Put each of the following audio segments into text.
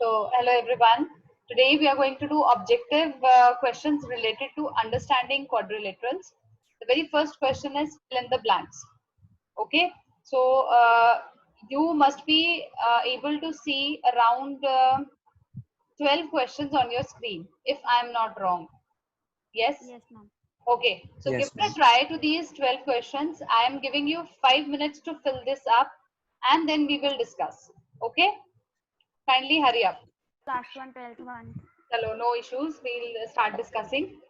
So, hello everyone. Today we are going to do objective questions related to understanding quadrilaterals. The very first question is fill in the blanks. Okay, so you must be able to see around 12 questions on your screen, if I am not wrong. Yes? Yes, ma'am. Okay, so give Yes, it a ma'am. try to these 12 questions. I am giving you 5 minutes to fill this up and then we will discuss. Okay, kindly hurry up. Last one, 12th one. Hello, no issues. We'll start discussing.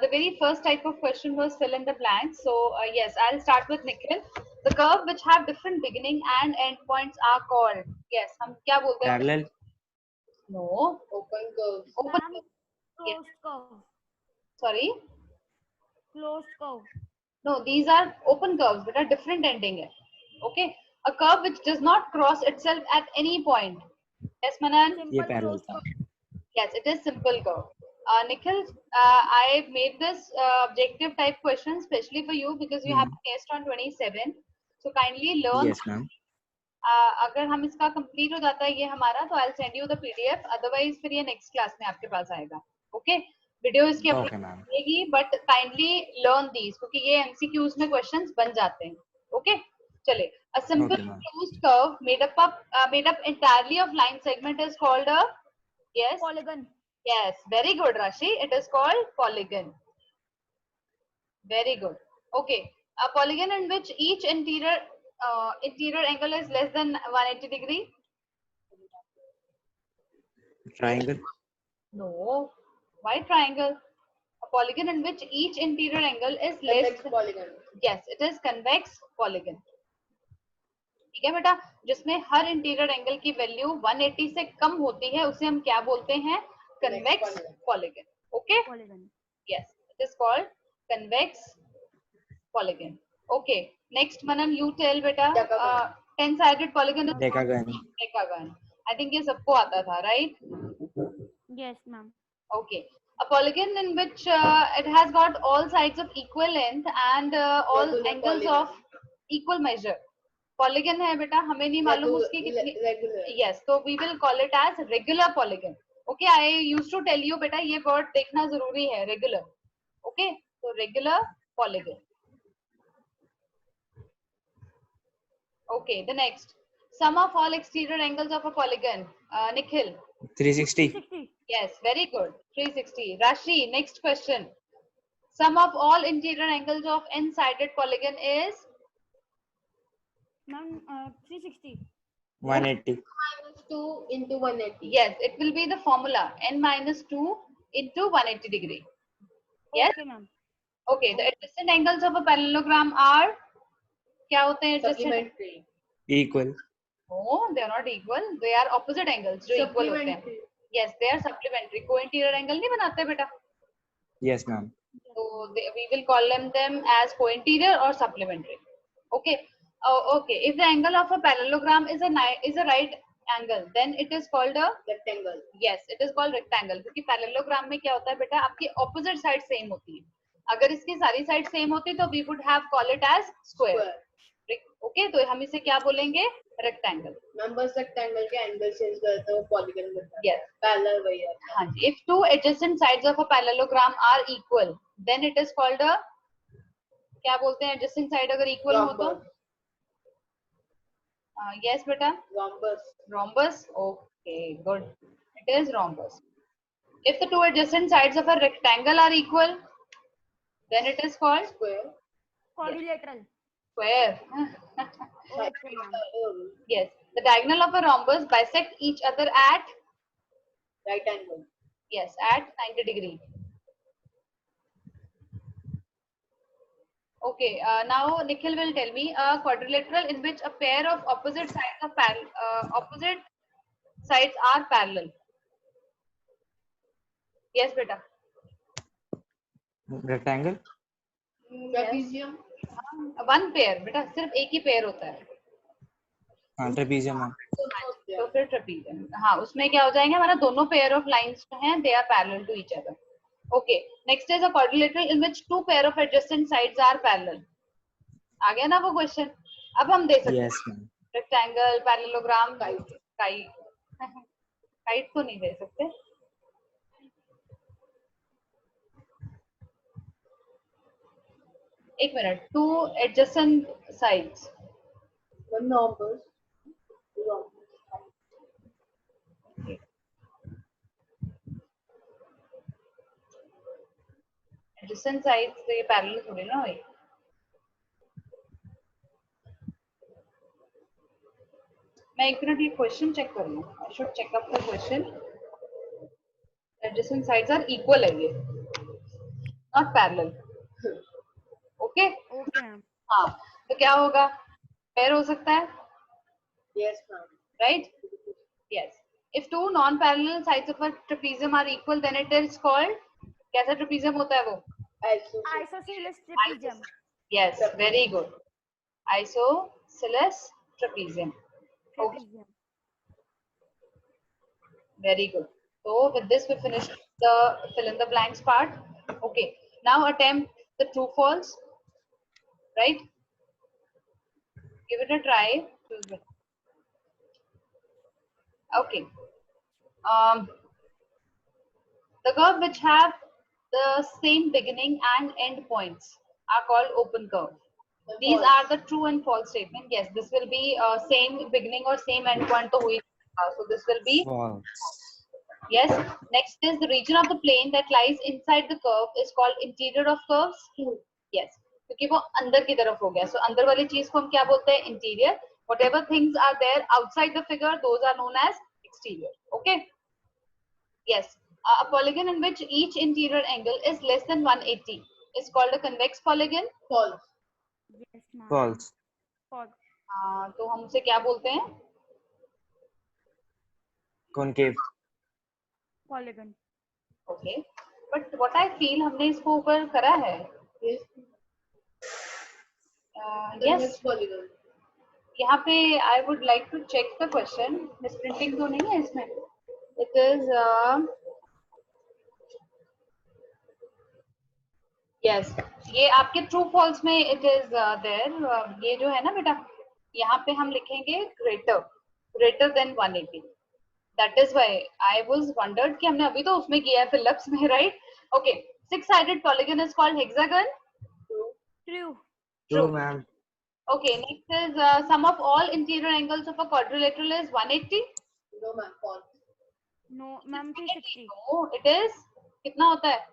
The very first type of question was fill in the blanks. So yes, I'll start with Nikhil. The curve which have different beginning and end points are called. Yes, हम क्या बोलते हैं? Parallel. No. Open curves. Open. Ma'am, Yes. closed curve. Sorry. Closed curve. No, these are open curves that are different ending है. Okay. A curve which does not cross itself at any point. Yes, Manan. ये Simple parallel closed था. curve. Yes, it is simple curve. Nikhil, I made this objective type question specially for you because you have a test on 27. So kindly learn. Yes, ma'am. अगर हम इसका complete हो जाता है ये हमारा तो I'll send you the PDF. Otherwise फिर ये next class में आपके पास आएगा. Okay? Video इसकी Okay, अपलोड ma'am. होगी but kindly learn these क्योंकि ये MCQs में questions बन जाते हैं. Okay? चले. A simple Okay, ma'am. closed curve made up entirely of line segment is called a yes. Polygon. Yes, very good, Rashi. It is called polygon. Very good. Okay, a polygon in which each interior angle is less than 180 degree. Triangle. No, why triangle? A polygon in which each interior angle is less. Convex polygon. Yes, it is convex polygon. ठीक है बेटा, जिसमें हर interior angle की value 180 से कम होती है उसे हम क्या बोलते हैं? Convex polygon. Okay, Polygon. yes, it is called convex polygon. Okay, next Manan, you tell beta. Decagon. 10-sided polygon is Decagon. decagon. I think ये सबको आता था, right? Yes, ma'am. Okay, a polygon in which it has got all sides of equal length and all Regular angles polygon. of equal measure. Polygon है बेटा, हमें नहीं मालूम उसकी कितनी. Regular. Yes, so we will call it as regular polygon. Okay, I used to tell you बेटा ये word देखना जरूरी है, regular. Okay, so regular polygon. Okay, the next. Sum of all exterior angles of a polygon. Nikhil. 360. 60. Yes, very good. 360. Rashi, next question. Sum of all interior angles of n-sided polygon is? Ma'am, 360. 180. Minus 2 into 180. Yes, it will be the formula n minus 2 into 180 degree. Yes? Okay, ma'am. Okay, the adjacent angles of a parallelogram are? क्या होते हैं adjacent? Supplementary. Equal. No, they are not equal. They are opposite angles जो equal होते हैं. Supplementary. Yes, they are supplementary. Co-interior angle नहीं बनाते बेटा. Yes, ma'am. So we will call them as co-interior or supplementary. Okay. Okay. If the angle of a parallelogram is a right angle, then it is called a Rectangle. yes. It is called rectangle. क्योंकि parallelogram में क्या होता है बेटा आपकी opposite side same होती है. अगर इसकी सारी side same होती तो we would have call it as square. Square. Okay, तो हम इसे क्या बोलेंगे? Rectangle. Numbers rectangle के angle change करते हो polygon बनता है. Yes. Parallel वही है. हाँ जी. If two adjacent sides of a parallelogram are equal, then it is called a क्या बोलते हैं adjacent side अगर equal हो तो? Rhombus. Yes बेटा. Rhombus. Rhombus. Okay, good. It is rhombus. If the two adjacent sides of a rectangle are equal, then it is called Square. Quadrilateral. square. Okay, ma'am. Yes. The diagonal of a rhombus bisect each other at Right angle. yes at 90 degree. Okay. Now Nikhil will tell me a quadrilateral in which a pair of opposite sides are parallel. Yes, beta. Rectangle. Trapezium. One pair, बेटा सिर्फ एक ही pair होता है. हाँ, trapezium, ma'am. तो फिर trapezium. हाँ, उसमें क्या हो जाएंगे हमारा दोनों पेयर ऑफ लाइंस जो हैं they are parallel to each other. Okay. Next is a quadrilateral in which two pair of adjacent sides are parallel. आ गया ना वो क्वेश्चन? अब हम दे सकते हैं Yes, ma'am. rectangle, parallelogram, kite height तो नहीं दे सकते. एक minute. Two adjacent sides. One numbers. Two numbers. Adjacent sides तो ये पैरेलल थोड़ी ना हुई. मैं एक मिनट ये क्वेश्चन चेक कर लूं. I should check up the question. Adjacent sides are equal है ये, not parallel. Okay. Okay, ma'am. हाँ, तो क्या होगा? पेयर हो सकता है, Yes, ma'am. Right? Yes. If two non parallel sides of a trapezium are equal then it is called. कैसा ट्रेपेजियम होता है वो? Isosceles. Isosceles trapezium. Yes, very good. Isosceles trapezium. Okay, Trapezium. very good. So with this we finish the fill in the blanks part. Okay, now attempt the true false. Right? Give it a try. Okay. The curve which have the same beginning and end points are called open curve. These False. are the true and false statement. Yes, this will be same beginning or same end point. तो हुई. So this will be False. yes. Next is the region of the plane that lies inside the curve is called interior of curves. True. Yes, क्योंकि वो अंदर की तरफ हो गया. So अंदर वाली चीज को हम क्या बोलते हैं? Interior. Whatever things are there outside the figure, those are known as exterior. Okay. Yes. A polygon in which each interior angle is less than 180 is called a convex polygon. False. Yes, ma'am. False. False. तो हम उसे क्या बोलते हैं? Concave. Polygon. Okay. But what I feel हमने इसको ऊपर करा है. Yes. Yes. Convex polygon. यहाँ पे I would like to check the question. Misprinting तो नहीं है इसमें. It is yes. ये आपके true false में it is there. ये जो है ना बेटा, यहाँ पे हम लिखेंगे greater than 180. That is why I was wondered कि हमने अभी तो उसमें किया है Phillips में, right? Okay. Six-sided polygon is called hexagon. True. True. True, ma'am. Okay. Next is sum of all interior angles of a quadrilateral is 180. No, ma'am. False. No, ma'am. 360. No, it is कितना होता है?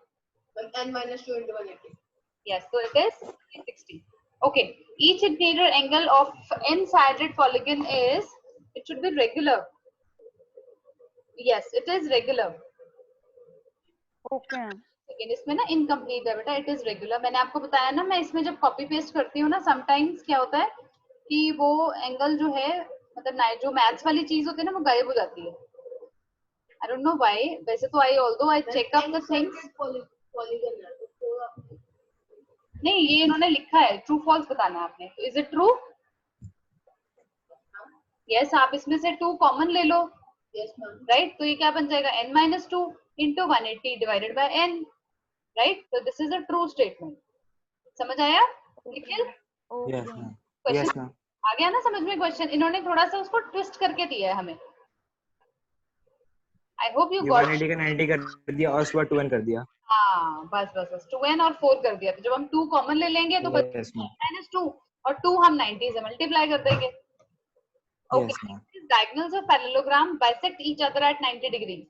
N minus 2 into 180. Yes, so it is 360. Okay. Each interior angle of n-sided polygon is, it should be regular. Yes, it is regular. Okay. लेकिन इसमें ना incomplete है बेटा. It is regular. मैंने आपको बताया ना, मैं इसमें जब कॉपी पेस्ट करती हूँ ना, समटाइम्स क्या होता है कि वो एंगल जो है, मतलब जो मैथ्स वाली चीज होती है ना, वो गायब हो जाती है. I don't know why. वैसे तो I check up the things. Polygon है. तो आप- नहीं, ये इन्होंने लिखा है. ट्रू फॉल्स बताना है आपने. तो इज इट ट्रू? यस. आप इसमें से 2 कॉमन ले लो. Yes, ma'am. राइट. तो ये क्या बन जाएगा? n minus 2 into 180 divided by n. Right. तो this is a true statement. समझ आया Nikhil? Okay. Yes, ma'am. Question Yes, ma'am. आ गया ना समझ में? क्वेश्चन इन्होंने थोड़ा सा उसको ट्विस्ट करके दिया है हमें. आई होप यू ये गॉट. 180 का 90 कर दिया और उसके बाद 2n कर दिया. हाँ, बस 2n और 4 कर दिया. तो जब हम 2 कॉमन ले लेंगे तो बस Yes, ma'am. -2 और 2 हम 90 से मल्टीप्लाई कर देंगे. Yes, Okay. ma'am. Diagonals of parallelogram bisect each other at 90 degrees.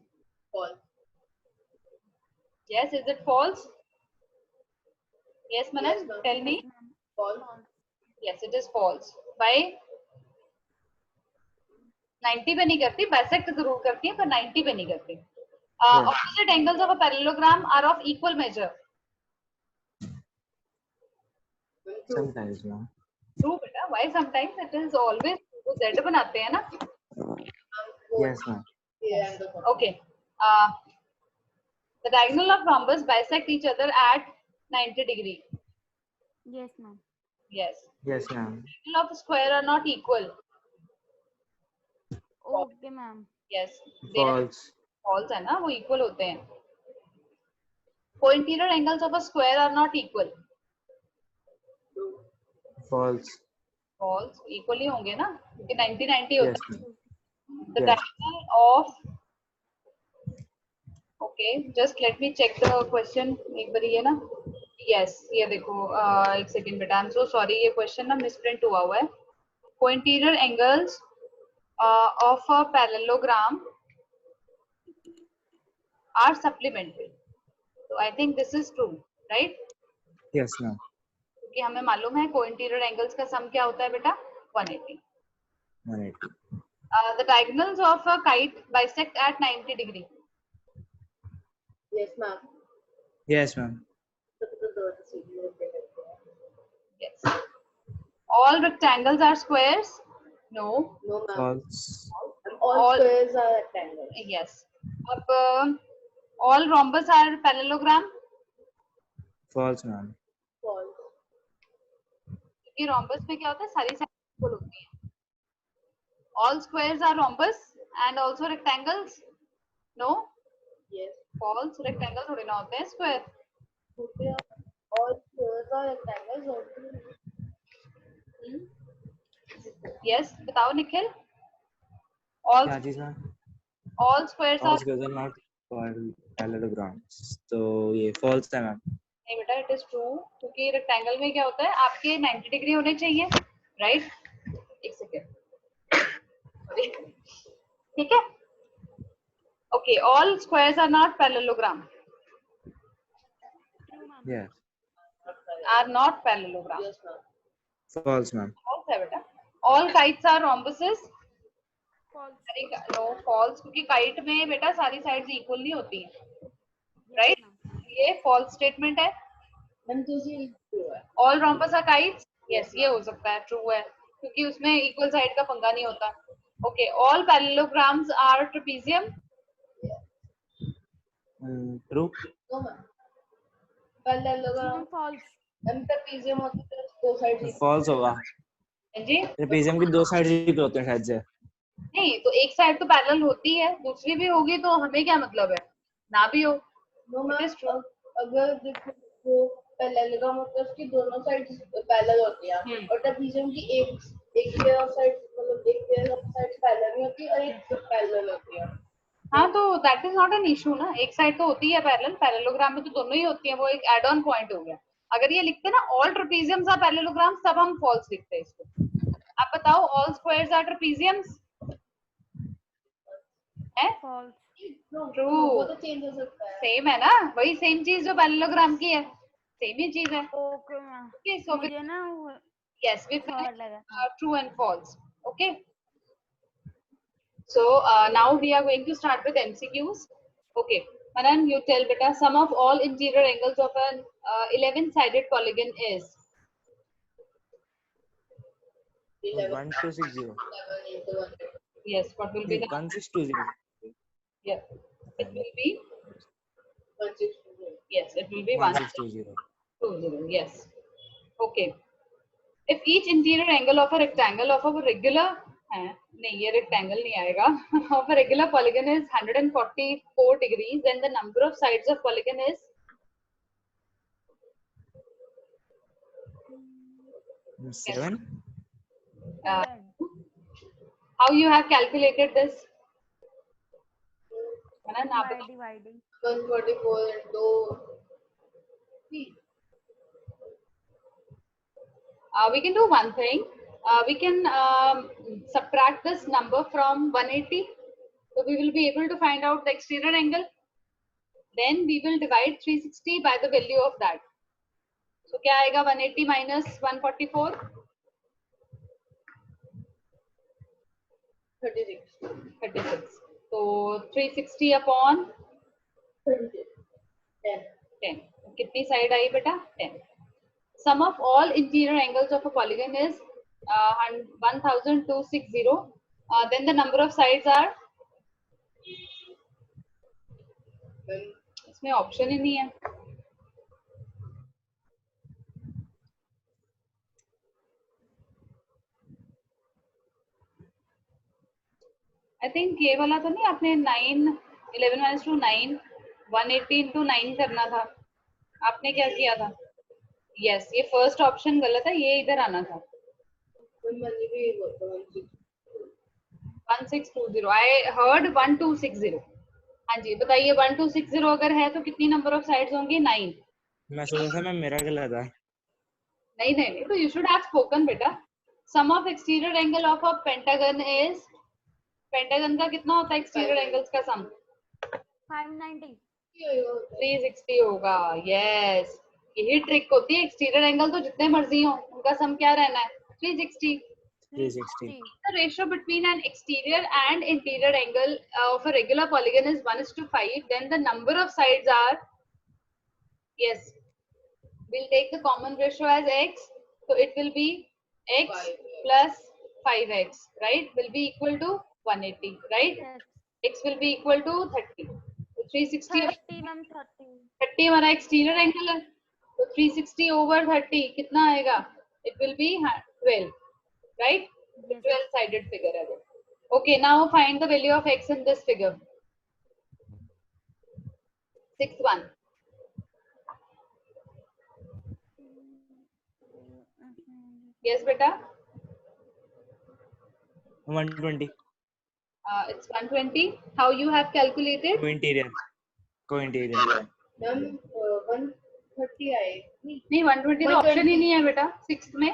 False. Yes, is it false? Yes, Manan, Yes, ma'am. tell me. Yes, ma'am. False. Yes, it is false. Why? 90 पे नहीं करती, bisect जरूर करती है, पर 90 पे नहीं करती. Yes. Opposite angles of a parallelogram are of equal measure. True. Sometimes, ma'am. True, बेटा. Why sometimes? It is always वो Z बनाते हैं ना. Yes, ma'am. Yeah, and the false. Okay. The diagonal of rhombus bisect each other at 90 degree. Yes, ma'am. Yes. Yes, ma'am. Diagonal of square are not equal. Okay, ma'am. Yes. They are False. false है ना, वो equal होते हैं. Co-interior angles of a square are not equal. True. False. False. Equal ही होंगे ना, क्योंकि 90 90 होता Yes, है. ma'am. The Yes. diagonal of okay just let me check the question एक बार ये ना यस ये देखो एक सेकंड बेटा आई एम सो सॉरी ये क्वेश्चन ना मिसप्रिंट हुआ है co-interior angles of a parallelogram are supplementary. So I think this is true, right? Yes, ma'am. क्योंकि हमें मालूम है कोइंटीरियर एंगल्स का सम क्या होता है बेटा 180. 180. The diagonals of a kite bisect at 90 degree. Yes, ma'am. Yes, ma'am. Yes. All rectangles are squares. No. No, ma'am. False. All squares are rectangles. Yes. अब all rhombus are parallelogram. False, ma'am. False. क्योंकि rhombus में क्या होता है सारी side equal होती है. All squares are rhombus and also rectangles. No. Yes. False. Rectangle थोड़ी ना होते हैं square. Okay. All squares are rectangles also. Yes. बताओ निखिल. All क्या चीज ma'am? all squares All are squares are not parallelograms. तो ये false है मैम. नहीं बेटा इट इज ट्रू क्योंकि रेक्टेंगल में क्या होता है आपके 90 डिग्री होने चाहिए राइट एक सेकेंड ठीक है okay all squares are not parallelogram Yes. Are not parallelogram Yes, ma'am. False, ma'am. False है बेटा all kites are rhombuses False. No false क्योंकि काइट में बेटा सारी साइड्स इक्वल नहीं होती हैं Yes, राइट ma'am. ये फॉल्स स्टेटमेंट है मैम तो ये true है. All rhombus are kites yes ये हो सकता है ट्रू है क्योंकि उसमें इक्वल साइड का पंगा नहीं होता okay all parallelograms are trapezium True. No, ma'am. Parallelogram. False. हम trapezium होती है दो sides False होगा. जी ट्रेपेजियम की दो साइड इक्वल होते हैं शायद से. नहीं तो एक साइड तो पैरेलल होती है दूसरी भी होगी तो हमें क्या मतलब है ना भी हो No, It ma'am. is true. अगर देखो वो पैरेललोग्राम होता है उसकी दोनों साइड्स पैरेलल होती हैं और ट्रेपेजियम की एक पेयर ऑफ साइड्स मतलब एक पेयर ऑफ साइड्स पैरेलल नहीं होती और एक पैरेलल होती है. हाँ तो that is not an issue ना एक साइड तो होती है पैरेलल पैरेललोग्राम में तो दोनों ही होती है वो एक एड ऑन पॉइंट हो गया अगर ये लिखते ना ऑल ट्रेपेजियम्स आर पैरेललोग्राम्स तब हम फॉल्स लिखते हैं इसको आप बताओ ऑल स्क्वायर्स आर ट्रेपेजियम्स है False. No, True. वो तो चेंज हो सकता है. सेम है ना वही सेम चीज जो पैरेललोग्राम की है सेम ही चीज है Okay, ma'am. ओके सो मुझे ना वो yes we थर्ड लगा. true and false okay so now we are going to start with mcqs okay Manan you tell beta sum of all interior angles of an 11 sided polygon is 1260. 11 into 100. yes what will be the 1620. yeah it will be 160. yes it will be 1620. 120 yes okay if each interior angle of a rectangle of a regular नहीं ये rectangle नहीं आएगा of a regular polygon is 144 degrees then the number of sides of polygon is 7. uh, how you have calculated this Manan, आप By बताओ। dividing. 144 into 3. We can do one thing. We can subtract this number from 180. So we will be able to find out the exterior angle. Then we will divide 360 by the value of that. So क्या आएगा 180 minus 144? 36. 36. So 360 upon 10. 10. कितनी side आई बेटा? 10. Sum of all interior angles of a polygon is 1260. Then the number of sides are इसमें option ही नहीं है I think ये वाला तो नहीं आपने 9 11 minus 2 9 180 into 9 करना था आपने क्या किया था यस ये फर्स्ट ऑप्शन गलत है ये इधर आना था मैंने भी ये बोला 16. 1620 I heard 1260 हाँ जी बताइए 1260 अगर है तो कितनी नंबर ऑफ साइड्स होंगी 9। मैं सोचा था मैं मेरा गलत था। नहीं नहीं नहीं तो यू शुड हैव स्पोकन बेटा। Sum of exterior angle of a pentagon is, pentagon का कितना होता है एक्सटीरियर एंगल्स का सम? 590. 360 होगा। यस यही ट्रिक होती है, एक्सटीरियर एंगल तो जितने मर्जी हो उनका सम क्या रहना है 360। 360. The ratio between an exterior and interior angle of a regular polygon is 1:5. Then the number of sides are, yes, we'll take the common ratio as x. So it will be x plus 5x, right? Will be equal to 180, right? Yes. X will be equal to 30. So 360 30 ma'am, 30. 30 हमारा exterior angle है, तो 360 over 30 कितना आएगा? It will be 12, right? Yes. 12 sided figure है वो. Okay, now find the value of x in this figure. 6th one. Yes beta. 120. It's 120. How you have calculated? Co-interior. Co-interior. Ma'am 130 आएगी। नहीं 120 तो option ही नहीं है बेटा 6th में.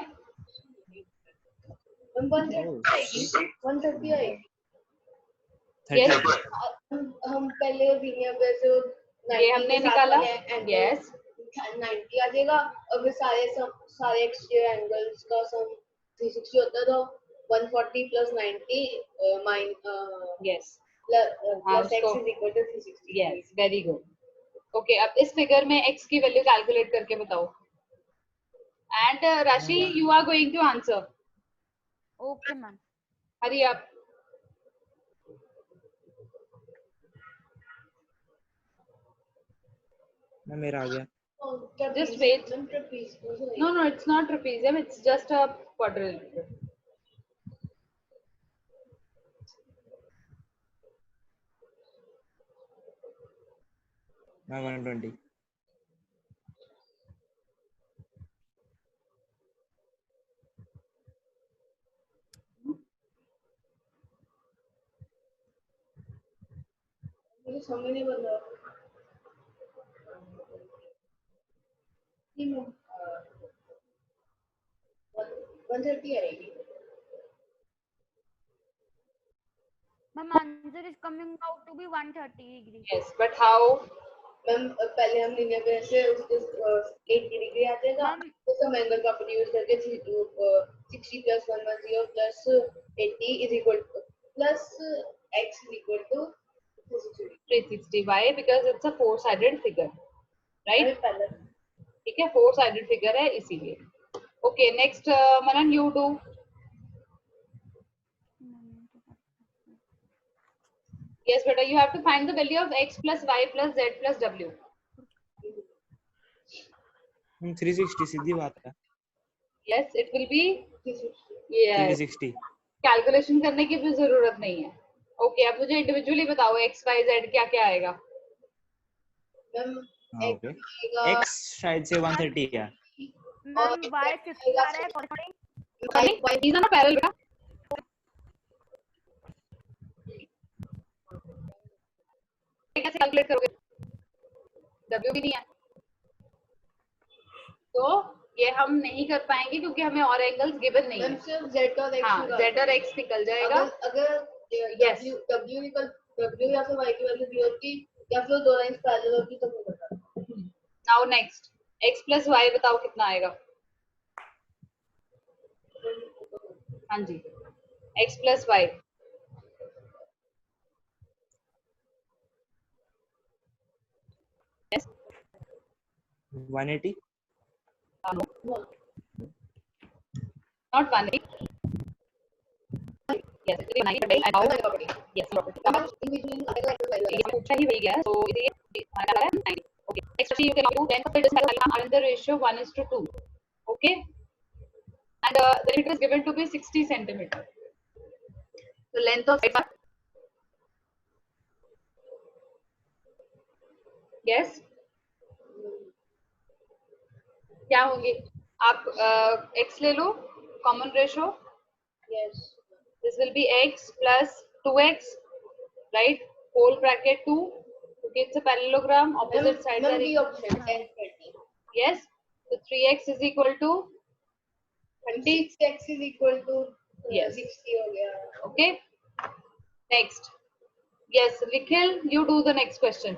Ma'am 130 आएगी। 130 आएगी। 30. Yes. हम पहले लीनियर पे से ये हमने निकाला. Yes. 90 आ जाएगा और फिर सारे एक्सटीरियर एंगल्स का सम 360 होता है तो 140 plus 90 Yes. plus x so- is equal to 360. Yes. Very good. Okay, अब इस फिगर में x की वैल्यू कैलकुलेट करके बताओ. And Rashi, you are going to answer. Okay ma'am. Hurry up. मैं मेरा आ गया. Just wait. Ma'am trapezium No, no, it's not trapezium. It's just a quadrilateral. मैं 120. मुझे समझ नहीं बन रहा। नहीं मैम 130 आएगी। Ma'am, answer is coming out to be 130 degree. Yes, but how? Ma'am पहले हम लीनियर पे से उस 80 डिग्री आ जाएगा मैम तो सम एंगल का यूज करके 60 plus 110 plus 80 is equal to plus x is equal to 360 360. Why? Because it's a four-sided figure, right? पहले ठीक है, four-sided figure है इसीलिए. Okay, next Manan, you do. Yes, beta, you have to find the value of x plus y plus z plus w. 360 सीधी बात है. Yes, it will be. 360 Yes. 360. Calculation करने की भी जरूरत नहीं है. ओके अब मुझे इंडिविजुअली बताओ x y z क्या क्या आएगा. मैम हाँ, x okay. आएगा X शायद से 130 है. Ma'am, y 50 आ रहा है corresponding. Sorry, these are not parallel बेटा. कैसे कैलकुलेट करोगे? w भी नहीं है तो ये हम नहीं कर पाएंगे क्योंकि हमें और एंगल्स गिवन नहीं मैम है. सिर्फ z और x हाँ निकाल z और x निकल जाएगा. अगर Yes. w निकल w या फिर y की वैल्यू 0 की या फिर दो लाइंस पैरेलल होती तो नहीं पता. Now next x plus y बताओ कितना आएगा. हाँ जी x plus y. Yes. 180. No. Not 180. Yes, it will be 180. And now, yes, property. ये पूछा ही वही गया, so ये हमारा आ रहा है 90. Okay. Next question you can do length of the disc are in the ratio 1:2. Okay. And the limit is given to be 60 centimeter. The length of it. Yes. क्या होंगे? आप x ले लो common ratio. Yes. This will be x plus 2x, right? Whole bracket 2 Okay, it's a parallelogram. Opposite sides are B equal. option 10 20. Yes. So 3x is equal to 30. 6x is equal to Yes. 60 हो गया. Okay. Next. Yes, Nikhil, you do the next question.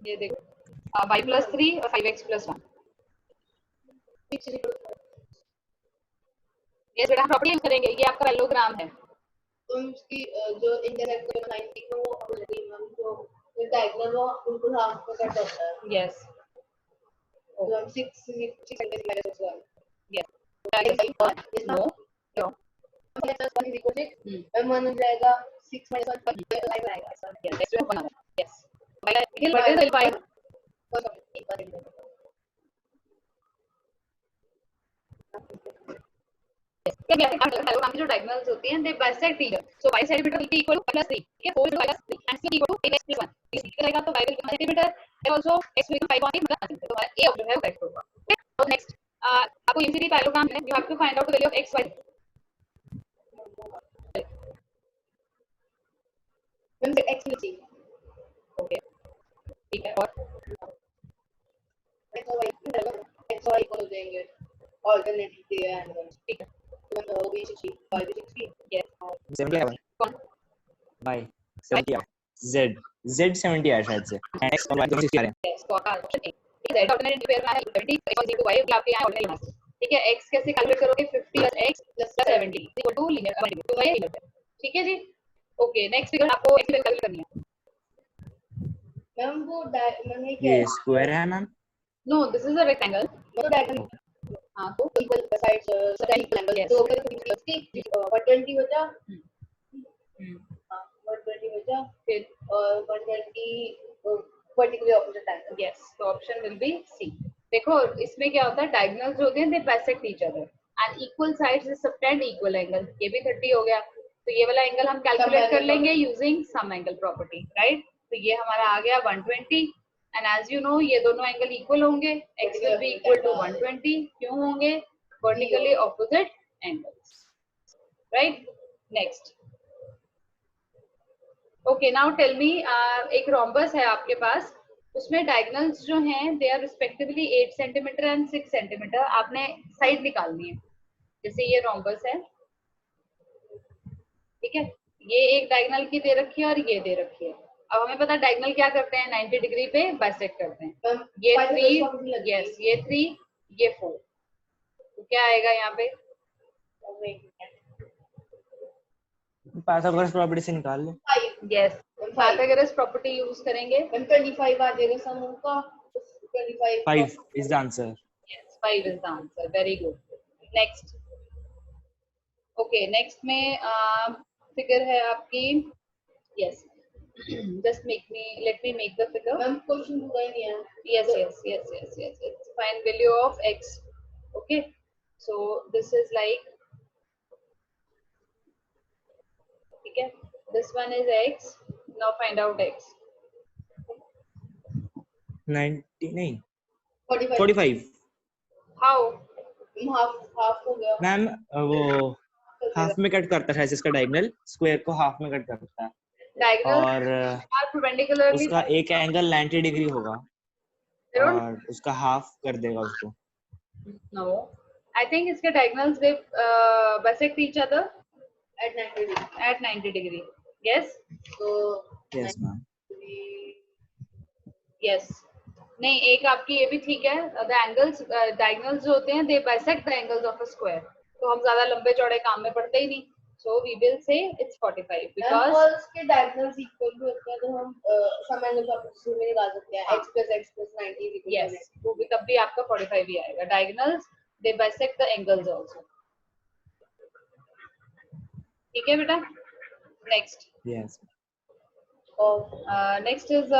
ये देखो y plus 3 और 5x plus 1. 6 is equal to 5. ये बेटा property use करेंगे. ये आपका पैरेललोग्राम है. तो उसकी जो इंटरसेक्ट को 90 को वो ऑलरेडी हम जो डायगोनल वो उनको हाफ में कट होता है. Yes. तो हम 6 minus 1. Yes. No. No. 1 is equal to 6. M 1 हो जाएगा 6 minus 1 5 आएगा. Yes. Next we have 1. Yes. What is L5? Parallelogram की जो डायगोनल्स होती हैं, they bisect each other. So y side will be equal to plus 3. Okay, 4 is minus 3 and c equal to 8x plus 1. इस रहेगा तो y will become centimeter. And also x will become 5 on the centimeter. तो हमारा a option है वो correct होगा. Okay. So next, आपको unity parallelogram है. You have to find out the value of x, y. हम x will see. Okay. ठीक है. और x y इक्वल हो जाएंगे. ऑल्टरनेटिव दिया है. ठीक है. तो वो भी 60 y भी 60. Yes. 70 आया कौन? y 70 आया z 70 आया शायद से and x और y दोनों 60 आ रहे हैं. Yes. तो आपका ऑप्शन ए. ठीक है. ऑल्टरनेटिव पेयर में है 70 x is equal to y भी आपके यहाँ ऑर्डिनरी मास. ठीक है. x कैसे कैलकुलेट करोगे? 50 plus x plus 70 equal to linear. तो वही लिमिट है. ठीक है जी. ओके. नेक्स्ट फिगर आपको x कैलकुलेट करनी है. मैम वो मैंने क्या ये स्क्वायर है ma'am. No, this is a rectangle. वो डायगोनल हाँ तो इक्वल साइड्स सभी एंगल Yes. तो अगर 50 120 बचा. हां 120 बचा फिर और 120 वर्टिकली ऑपोजिट एंगल. yes, तो ऑप्शन विल बी सी. देखो इसमें क्या होता है, डायगोनल्स जो होते हैं they bisect each other and equal sides subtend equal angle. ये भी 30 हो गया. तो ये वाला एंगल हम कैलकुलेट कर लेंगे using sum angle property, right. तो ये हमारा आ गया 120 एंड एज यू नो ये दोनों एंगल इक्वल होंगे. x will be equal to 120. क्यों होंगे? Vertically opposite angles, right. Next. Okay now tell me, एक रोम्बस है आपके पास, उसमें डायगोनल्स जो हैं they are respectively 8 centimetre and 6 centimetre. आपने साइड निकालनी है. जैसे ये रोम्बस है, ठीक है. ये एक डायगोनल की दे रखी है और ये दे रखी है. अब हमें पता है डायगोनल क्या करते हैं, 90 डिग्री पे बाइसेक्ट करते हैं. ये 3, यस ये 3, ये 4. तो क्या आएगा यहाँ पे? पाइथागोरस प्रॉपर्टी से निकाल ले. यस, पाइथागोरस प्रॉपर्टी यूज करेंगे. 25 आ जाएगा समूह का. 5 is the answer. Yes, 5 is the answer. Very good. Next. Okay, next में figure है आपकी. Yes. Just let me make the figure. Ma'am question पूरा ही नहीं है. Yes. Find value of x. Okay. So this is like, ठीक है. This one is x. Now find out x. 90 नहीं 45 45. How? Half हो गया. मैम वो हाफ में कट करता है इसका डायगोनल, स्क्वायर को हाफ में कट करता है. Diagonal और are perpendicularly. उसका एक एंगल 90 डिग्री होगा और उसका हाफ कर देगा उसको. No. I think इसके diagonals they bisect each other at 90 degree. at 90 degree. Yes. So yes ma'am. Yes. नहीं, एक आपकी ये भी ठीक है. The angles diagonals जो होते हैं they bisect the angles of a square. तो हम ज्यादा लंबे चौड़े काम में पड़ते ही नहीं. So we will say it's 45 because और उसके diagonals equal भी होते हैं तो हम सम एंगल प्रॉपर्टी में निकाल सकते हैं. x plus 90 is equal to yes, x. तो भी तब भी आपका 45 ही आएगा. Diagonals they bisect the angles also. ठीक है बेटा. Next. Yes. Next is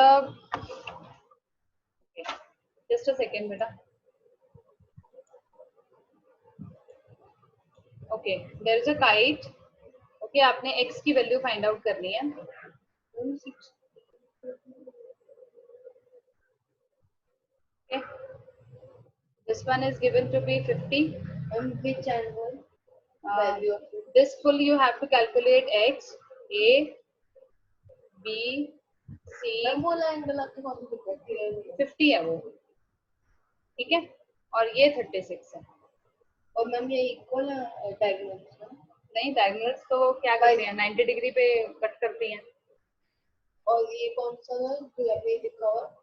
okay. Just a second beta. Okay, there is a kite. Okay, आपने x की वैल्यू फाइंड आउट करनी है. Okay. This one is given to be 50. Which angle? value of it. This full you have to calculate x, a, b, c. Ma'am वो angle आपके कौन सा दिख रहा है? 50 है वो, ठीक है, और ये 36 है। और मैम ये इक्वल डायगोनल्स ना? नहीं, डायगोनल्स तो क्या करते हैं, 90 डिग्री पे कट करती हैं। और ये कौन सा है जो आपने लिखा हुआ?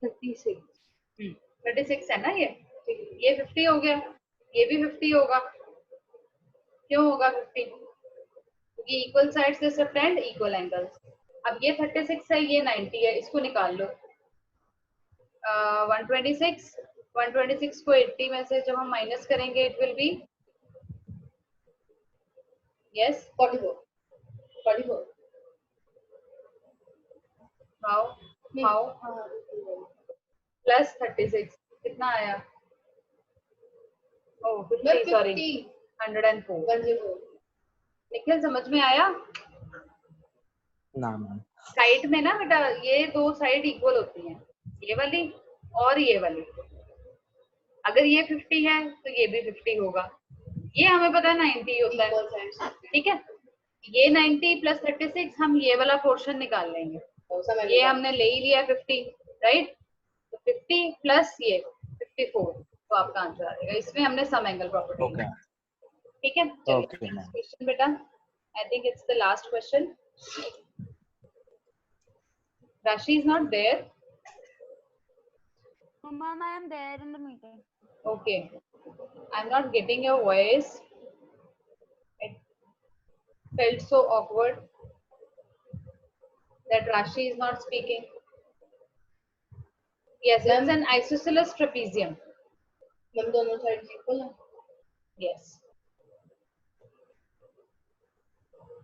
36 36 है ना ये 50 हो गया, ये भी 50 होगा। क्यों होगा 50? क्योंकि इक्वल साइड्स से सब्टेंड इक्वल एंगल्स। अब ये 36 है, ये 90 है, इसको निकाल लो। 126 को 80 में से जब हम माइनस करेंगे it will be yes 44 how plus 36 कितना आया? ओह 50 सॉरी 104। 104 निखिल समझ में आया? ना मैम। साइड में ना बेटा ये दो साइड इक्वल होती हैं, ये वाली और ये वाली। अगर ये 50 है तो ये भी 50 होगा। ये हमें पता है 90 होता है, इक्वल साइड्स। ठीक है। ये 90 प्लस 36 हम ये वाला पोर्शन निकाल लेंगे। ये हमने ले ही लिया 50, राइट। तो 50 प्लस ये 54 तो आपका आंसर आ जाएगा। इसमें हमने सम एंगल प्रॉपर्टी ओके ठीक है। Okay ma'am. क्वेश्चन बेटा, I think it's the last question. Rashi is not there. Ma'am, I am there in the meeting. Okay, I'm not getting your voice. It felt so awkward that Rashi is not speaking. Yes, it's an isosceles trapezium. Ma'am दोनों sides equal है? Yes.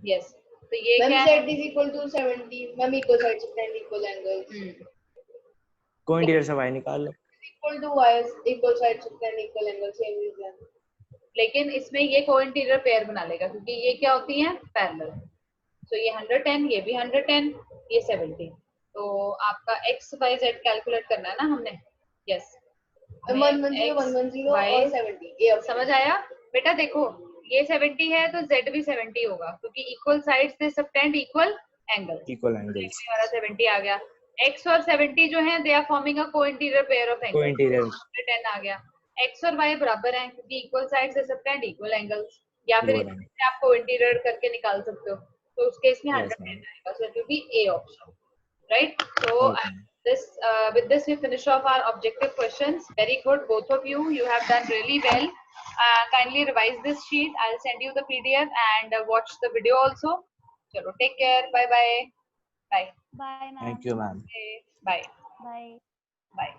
Yes. तो ये ma'am क्या z है? is equal to 70 ma'am equal sides and equal angles cointerior से y निकाल लो। equal to y equal sides and equal angles same reason. लेकिन इसमें ये को-इंटीरियर पेयर बना लेगा क्योंकि ये क्या होती है पैरेलल। तो ये 110, ये भी 110, ये 70। तो आपका x y z कैलकुलेट करना है ना हमने। यस 110 110 और 70 ये समझ आया बेटा? देखो ये 70 है तो z भी 70 होगा क्योंकि इक्वल साइड्स से subtend equal angle. Equal angles. हमारा 70 आ गया। x और 70 जो है they are forming a cointerior pair of angles. Cointerior 10 आ गया। x और y बराबर हैं क्योंकि इक्वल साइड्स से सबटेंड इक्वल एंगल्स। या फिर इसमें आप को-इंटीरियर करके निकाल सकते हो। तो उस केस में 110 आएगा। So it will be a option, right. So this with this we finish off our objective questions. Very good, both of you have done really well. Kindly revise this sheet. I'll send you the PDF and watch the video also. Chalo, take care. Bye bye. Bye, ma'am. Thank you ma'am. Bye. Bye. Bye.